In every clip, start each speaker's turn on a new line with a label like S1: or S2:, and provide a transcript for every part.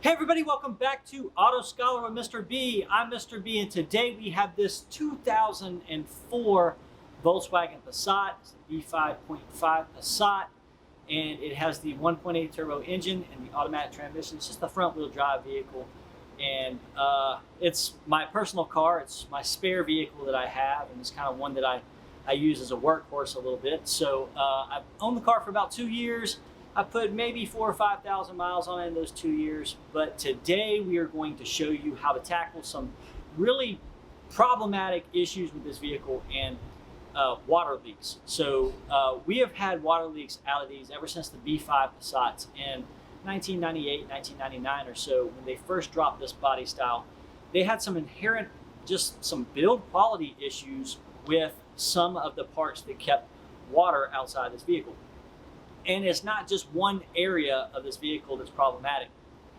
S1: Hey everybody, welcome back to Auto Scholar with Mr. B. I'm Mr. B, and today we have this 2004 Volkswagen Passat. It's the B5.5 Passat, and it has the 1.8 turbo engine and the automatic transmission. It's just a front wheel drive vehicle, and it's my personal car. It's my spare vehicle that I have, and it's kind of one that I use as a workhorse a little bit. So I've owned the car for about 2 years. I put maybe 4,000 or 5,000 miles on it in those 2 years, but today we are going to show you how to tackle some really problematic issues with this vehicle and water leaks. So we have had water leaks out of these ever since the B5 Passats in 1998, 1999 or so, when they first dropped this body style. They had some inherent, just some build quality issues with some of the parts that kept water outside this vehicle. And it's not just one area of this vehicle that's problematic.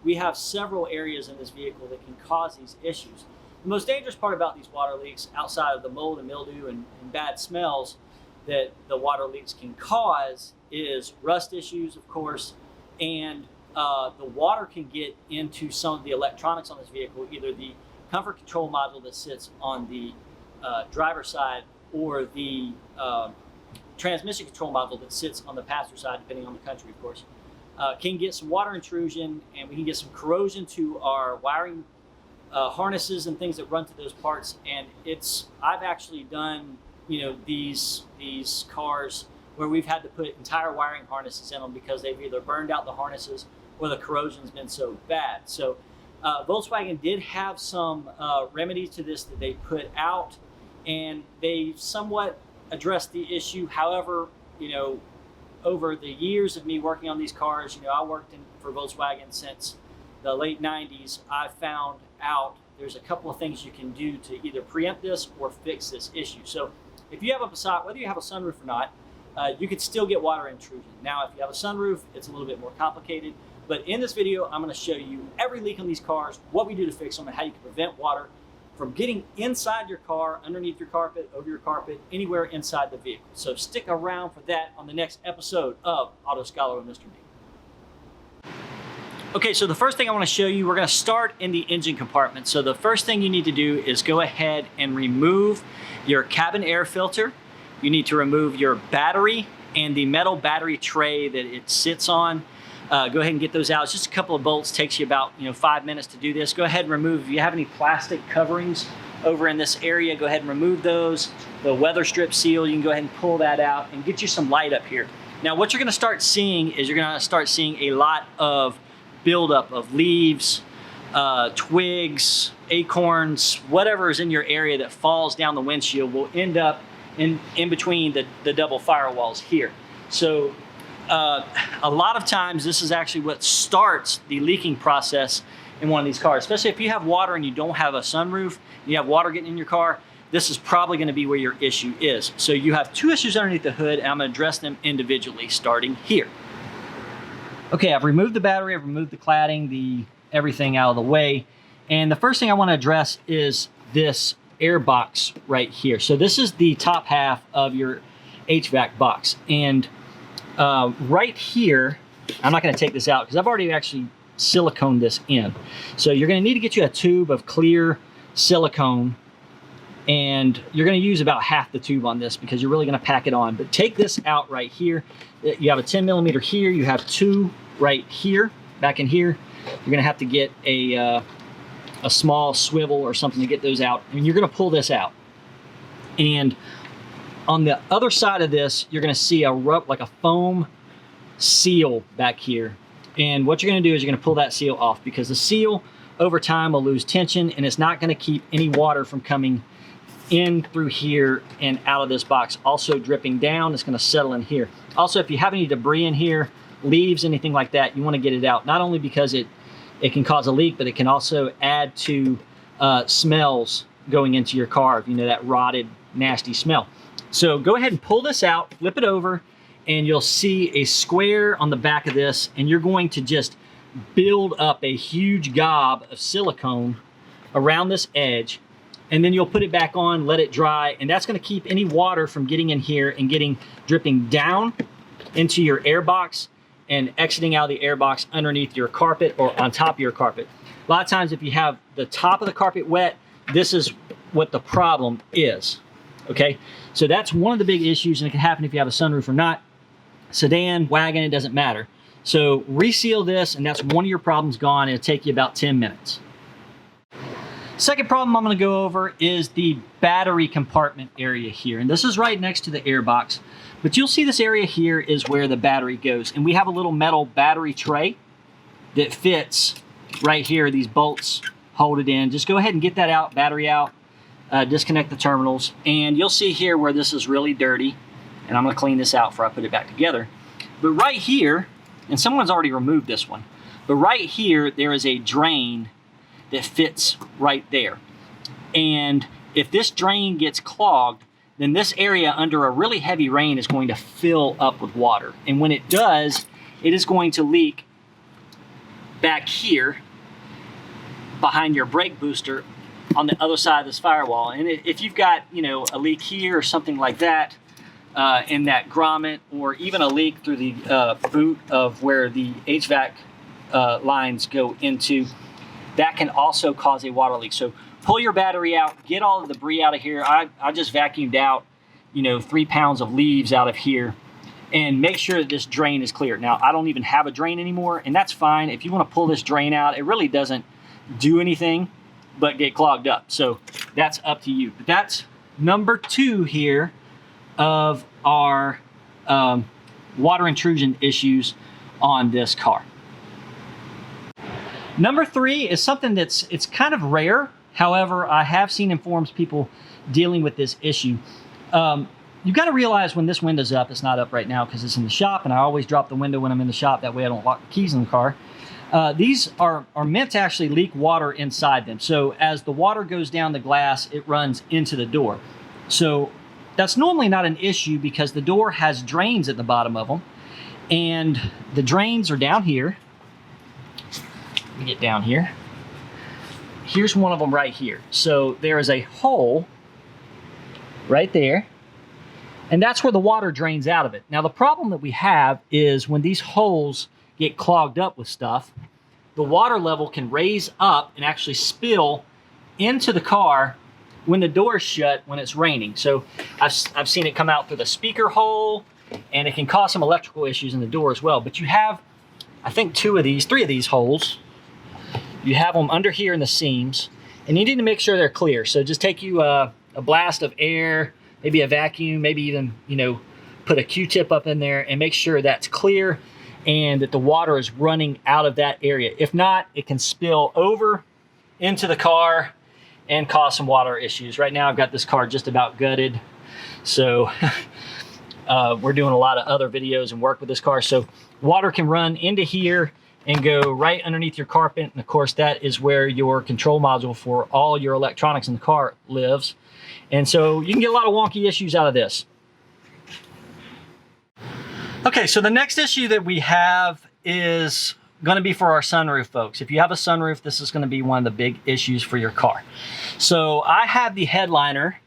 S1: We have several areas in this vehicle that can cause these issues. The most dangerous part about these water leaks, outside of the mold and mildew and bad smells that the water leaks can cause, is rust issues, of course, and the water can get into some of the electronics on this vehicle, either the comfort control module that sits on the driver's side or the transmission control module that sits on the passenger side, depending on the country, of course, can get some water intrusion, and we can get some corrosion to our wiring harnesses and things that run to those parts. And I've actually done, these cars where we've had to put entire wiring harnesses in them because they've either burned out the harnesses or the corrosion's been so bad. So Volkswagen did have some remedies to this that they put out, and they somewhat address the issue. However, over the years of me working on these cars, I worked for Volkswagen since the late 90s. I found out there's a couple of things you can do to either preempt this or fix this issue. So if you have a Passat, whether you have a sunroof or not, you could still get water intrusion. Now, if you have a sunroof, it's a little bit more complicated. But in this video, I'm going to show you every leak on these cars, what we do to fix them, and how you can prevent water from getting inside your car, underneath your carpet, over your carpet, anywhere inside the vehicle. So stick around for that on the next episode of Auto Scholar with Mr. B. Okay, so the first thing I want to show you, we're going to start in the engine compartment. So the first thing you need to do is go ahead and remove your cabin air filter. You need to remove your battery and the metal battery tray that it sits on. Go ahead and get those out. It's just a couple of bolts. Takes you about 5 minutes to do this. Go ahead and remove, if you have any plastic coverings over in this area, go ahead and remove those. The weather strip seal, you can go ahead and pull that out and get you some light up here. Now what you're going to start seeing is you're going to start seeing a lot of buildup of leaves, twigs, acorns, whatever is in your area that falls down the windshield will end up in between the double firewalls here. So a lot of times this is actually what starts the leaking process in one of these cars, especially if you have water and you don't have a sunroof, you have water getting in your car. This is probably going to be where your issue is. So you have two issues underneath the hood, and I'm going to address them individually, starting here. Okay, I've removed the battery, I've removed the cladding, everything out of the way, and the first thing I want to address is this air box right here. So this is the top half of your HVAC box, and right here, I'm not going to take this out because I've already actually siliconed this in. So you're going to need to get you a tube of clear silicone, and you're going to use about half the tube on this because you're really going to pack it on. But take this out right here. You have a 10 millimeter here. You have two right here, back in here. You're going to have to get a small swivel or something to get those out, and you're going to pull this out. And on the other side of this, you're going to see like a foam seal back here. And what you're going to do is you're going to pull that seal off, because the seal over time will lose tension, and it's not going to keep any water from coming in through here and out of this box. Also dripping down, it's going to settle in here. Also, if you have any debris in here, leaves, anything like that, you want to get it out. Not only because it can cause a leak, but it can also add to smells going into your car, that rotted, nasty smell. So go ahead and pull this out, flip it over, and you'll see a square on the back of this, and you're going to just build up a huge gob of silicone around this edge, and then you'll put it back on, let it dry, and that's going to keep any water from getting in here and dripping down into your air box and exiting out of the air box underneath your carpet or on top of your carpet. A lot of times if you have the top of the carpet wet, this is what the problem is, okay? So that's one of the big issues, and it can happen if you have a sunroof or not. Sedan, wagon, it doesn't matter. So reseal this, and that's one of your problems gone. It'll take you about 10 minutes. Second problem I'm going to go over is the battery compartment area here. And this is right next to the air box. But you'll see this area here is where the battery goes. And we have a little metal battery tray that fits right here. These bolts hold it in. Just go ahead and get that out, battery out, disconnect the terminals. And you'll see here where this is really dirty. And I'm going to clean this out before I put it back together. But right here, and someone's already removed this one, but right here there is a drain that fits right there. And if this drain gets clogged, then this area under a really heavy rain is going to fill up with water. And when it does, it is going to leak back here behind your brake booster on the other side of this firewall. And if you've got, you know, a leak here or something like that in that grommet, or even a leak through the boot of where the HVAC lines go into, that can also cause a water leak. So pull your battery out, get all the debris out of here. I just vacuumed out, you know, 3 pounds of leaves out of here, and make sure that this drain is clear. Now, I don't even have a drain anymore, and that's fine. If you want to pull this drain out, it really doesn't do anything but get clogged up. So that's up to you. But that's number 2 here of our water intrusion issues on this car. Number 3 is something it's kind of rare. However, I have seen and forums people dealing with this issue. You've got to realize when this window's up, it's not up right now because it's in the shop, and I always drop the window when I'm in the shop. That way I don't lock the keys in the car. These are meant to actually leak water inside them. So as the water goes down the glass, it runs into the door. So that's normally not an issue because the door has drains at the bottom of them. And the drains are down here. Let me get down here. Here's one of them right here. So there is a hole right there, and that's where the water drains out of it. Now the problem that we have is when these holes get clogged up with stuff, the water level can raise up and actually spill into the car when the door is shut when it's raining. So I've seen it come out through the speaker hole, and it can cause some electrical issues in the door as well. But you have, I think, 3 of these holes. You have them under here in the seams, and you need to make sure they're clear. So just take you a blast of air, maybe a vacuum, maybe even, you know, put a Q-tip up in there and make sure that's clear and that the water is running out of that area. If not, it can spill over into the car and cause some water issues. Right now I've got this car just about gutted. So we're doing a lot of other videos and work with this car. So water can run into here and go right underneath your carpet. And of course, that is where your control module for all your electronics in the car lives. And so you can get a lot of wonky issues out of this. Okay, so the next issue that we have is going to be for our sunroof folks. If you have a sunroof, this is going to be one of the big issues for your car. So I have the headliner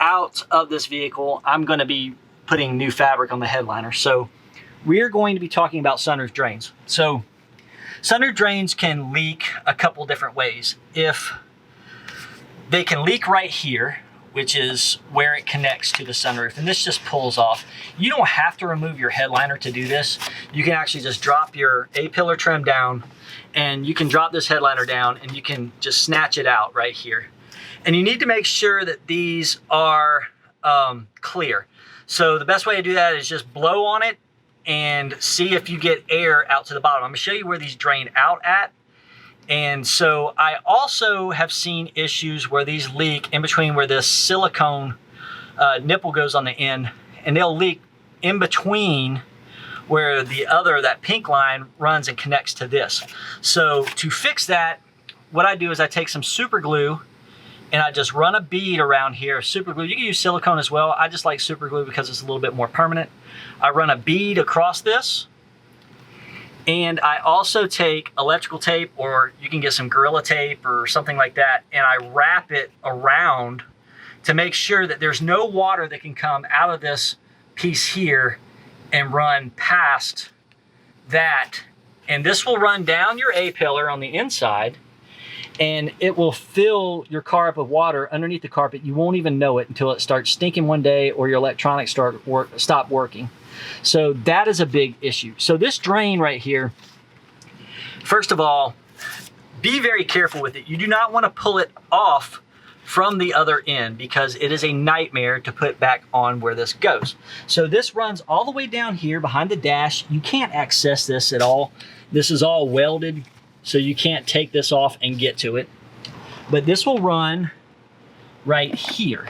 S1: out of this vehicle. I'm going to be putting new fabric on the headliner. So we're going to be talking about sunroof drains. So sunroof drains can leak a couple different ways. If they can leak right here, which is where it connects to the sunroof, and this just pulls off. You don't have to remove your headliner to do this. You can actually just drop your A-pillar trim down, and you can drop this headliner down, and you can just snatch it out right here. And you need to make sure that these are clear. So the best way to do that is just blow on it and see if you get air out to the bottom. I'm gonna show you where these drain out at. And so I also have seen issues where these leak in between where this silicone nipple goes on the end, and they'll leak in between where that pink line runs and connects to this. So to fix that, what I do is I take some super glue and I just run a bead around here. Super glue, you can use silicone as well. I just like super glue because it's a little bit more permanent. I run a bead across this. And I also take electrical tape, or you can get some Gorilla tape or something like that, and I wrap it around to make sure that there's no water that can come out of this piece here and run past that, and this will run down your A-pillar on the inside, and it will fill your car up with water underneath the carpet. You won't even know it until it starts stinking one day or your electronics stop working. So that is a big issue. So this drain right here, first of all, be very careful with it. You do not want to pull it off from the other end because it is a nightmare to put back on where this goes. So this runs all the way down here behind the dash. You can't access this at all. This is all welded, so you can't take this off and get to it. But this will run right here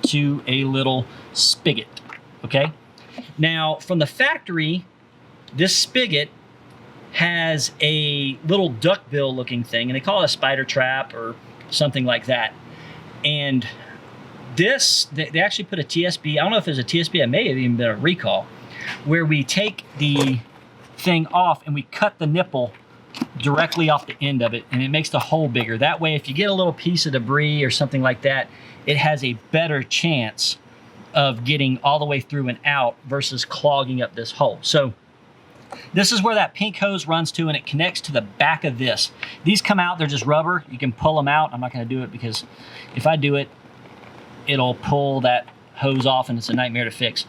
S1: to a little spigot, okay? Now, from the factory, this spigot has a little duckbill looking thing, and they call it a spider trap or something like that. And this, they actually put a TSB, I don't know if there's a TSB, it may have even been a recall, where we take the thing off and we cut the nipple directly off the end of it, and it makes the hole bigger. That way, if you get a little piece of debris or something like that, it has a better chance of getting all the way through and out versus clogging up this hole. So this is where that pink hose runs to, and it connects to the back of this. These come out, they're just rubber. You can pull them out. I'm not gonna do it because if I do it, it'll pull that hose off and it's a nightmare to fix.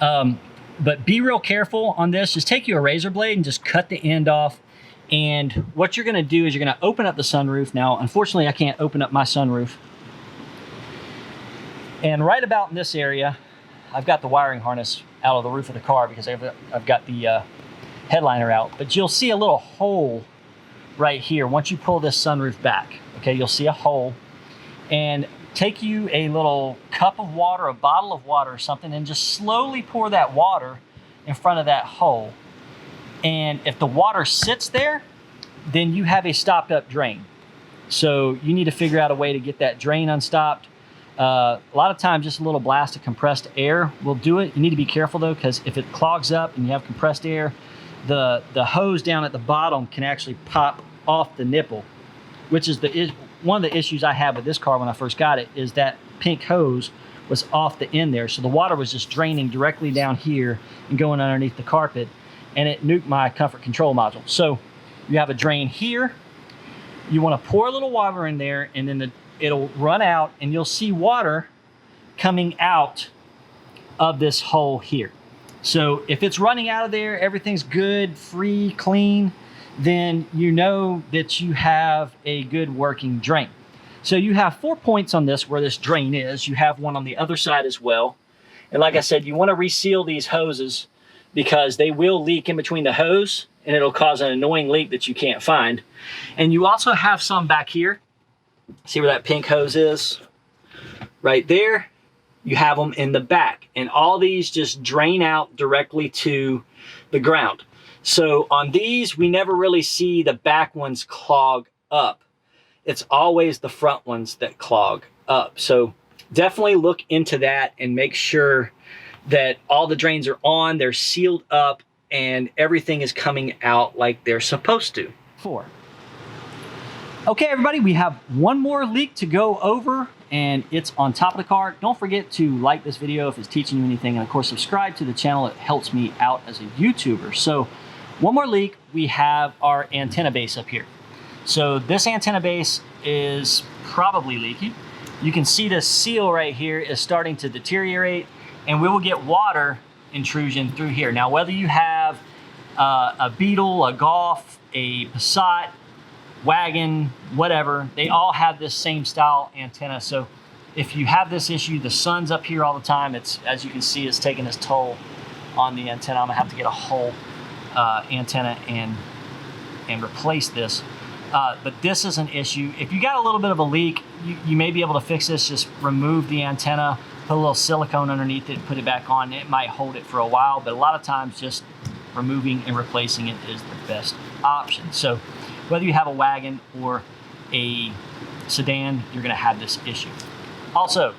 S1: But be real careful on this. Just take you a razor blade and just cut the end off. And what you're gonna do is you're gonna open up the sunroof. Now, unfortunately, I can't open up my sunroof. And right about in this area, I've got the wiring harness out of the roof of the car because I've got the headliner out. But you'll see a little hole right here once you pull this sunroof back. Okay, you'll see a hole. And take you a little cup of water, a bottle of water or something, and just slowly pour that water in front of that hole. And if the water sits there, then you have a stopped up drain. So you need to figure out a way to get that drain unstopped. A lot of times just a little blast of compressed air will do it. You need to be careful though, because if it clogs up and you have compressed air, the hose down at the bottom can actually pop off the nipple, which is one of the issues I had with this car when I first got it, is that pink hose was off the end there. So the water was just draining directly down here and going underneath the carpet, and it nuked my comfort control module. So you have a drain here. You want to pour a little water in there, and then it'll run out, and you'll see water coming out of this hole here. So if it's running out of there, everything's good, free, clean, then you know that you have a good working drain. So you have 4 points on this where this drain is. You have one on the other side as well. And like I said, you want to reseal these hoses because they will leak in between the hose and it'll cause an annoying leak that you can't find. And you also have some back here. See where that pink hose is? Right there. You have them in the back, and all these just drain out directly to the ground. So on these, we never really see the back ones clog up. It's always the front ones that clog up. So definitely look into that and make sure that all the drains are on, they're sealed up, and everything is coming out like they're supposed to. 4. Okay, everybody, we have one more leak to go over, and it's on top of the car. Don't forget to like this video if it's teaching you anything, and of course subscribe to the channel. It helps me out as a YouTuber. So one more leak, we have our antenna base up here. So this antenna base is probably leaky. You can see the seal right here is starting to deteriorate, and we will get water intrusion through here. Now, whether you have a Beetle, a Golf, a Passat, Wagon, whatever, they all have this same style antenna. So if you have this issue, the sun's up here all the time, it's, as you can see, it's taking its toll on the antenna. I'm gonna have to get a whole antenna and replace this. But this is an issue. If you got a little bit of a leak, you may be able to fix this. Just remove the antenna, put a little silicone underneath it, put it back on. It might hold it for a while, but a lot of times just removing and replacing it is the best option. So whether you have a wagon or a sedan, you're gonna have this issue. Also,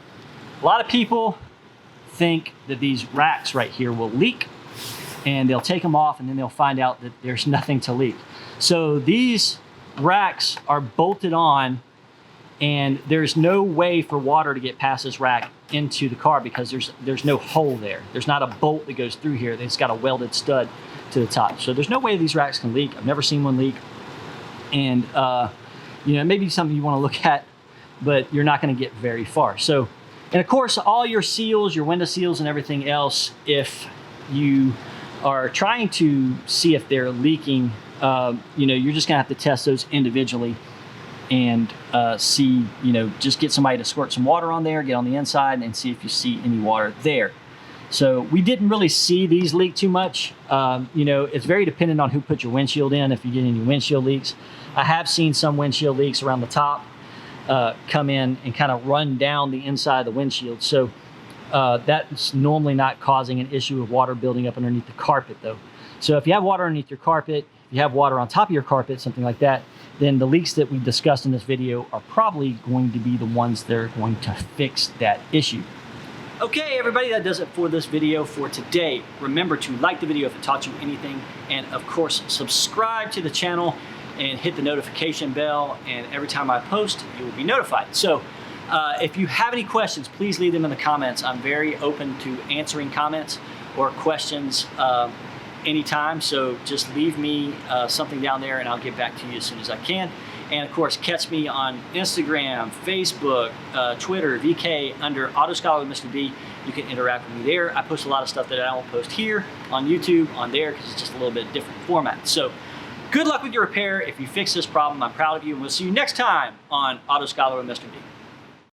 S1: a lot of people think that these racks right here will leak, and they'll take them off and then they'll find out that there's nothing to leak. So these racks are bolted on, and there's no way for water to get past this rack into the car because there's no hole there. There's not a bolt that goes through here. It's got a welded stud to the top. So there's no way these racks can leak. I've never seen one leak. And you know, maybe something you want to look at, but you're not going to get very far. So, and of course, all your seals, your window seals and everything else, if you are trying to see if they're leaking, you know, you're just gonna have to test those individually and see, you know, just get somebody to squirt some water on there, get on the inside and see if you see any water there. So we didn't really see these leak too much. You know, it's very dependent on who put your windshield in, if you get any windshield leaks. I have seen some windshield leaks around the top come in and kind of run down the inside of the windshield. So that's normally not causing an issue of water building up underneath the carpet though. So if you have water underneath your carpet, if you have water on top of your carpet, something like that, then the leaks that we discussed in this video are probably going to be the ones that are going to fix that issue. Okay, everybody, that does it for this video for today. Remember to like the video if it taught you anything, and of course, subscribe to the channel and hit the notification bell, and every time I post, you will be notified. So if you have any questions, please leave them in the comments. I'm very open to answering comments or questions anytime, so just leave me something down there and I'll get back to you as soon as I can. And of course, catch me on Instagram, Facebook, Twitter, VK under Auto Scholar with Mr. B. You can interact with me there. I post a lot of stuff that I won't post here on YouTube, on there, because it's just a little bit different format. So good luck with your repair. If you fix this problem, I'm proud of you, and we'll see you next time on Auto Scholar with Mr. B.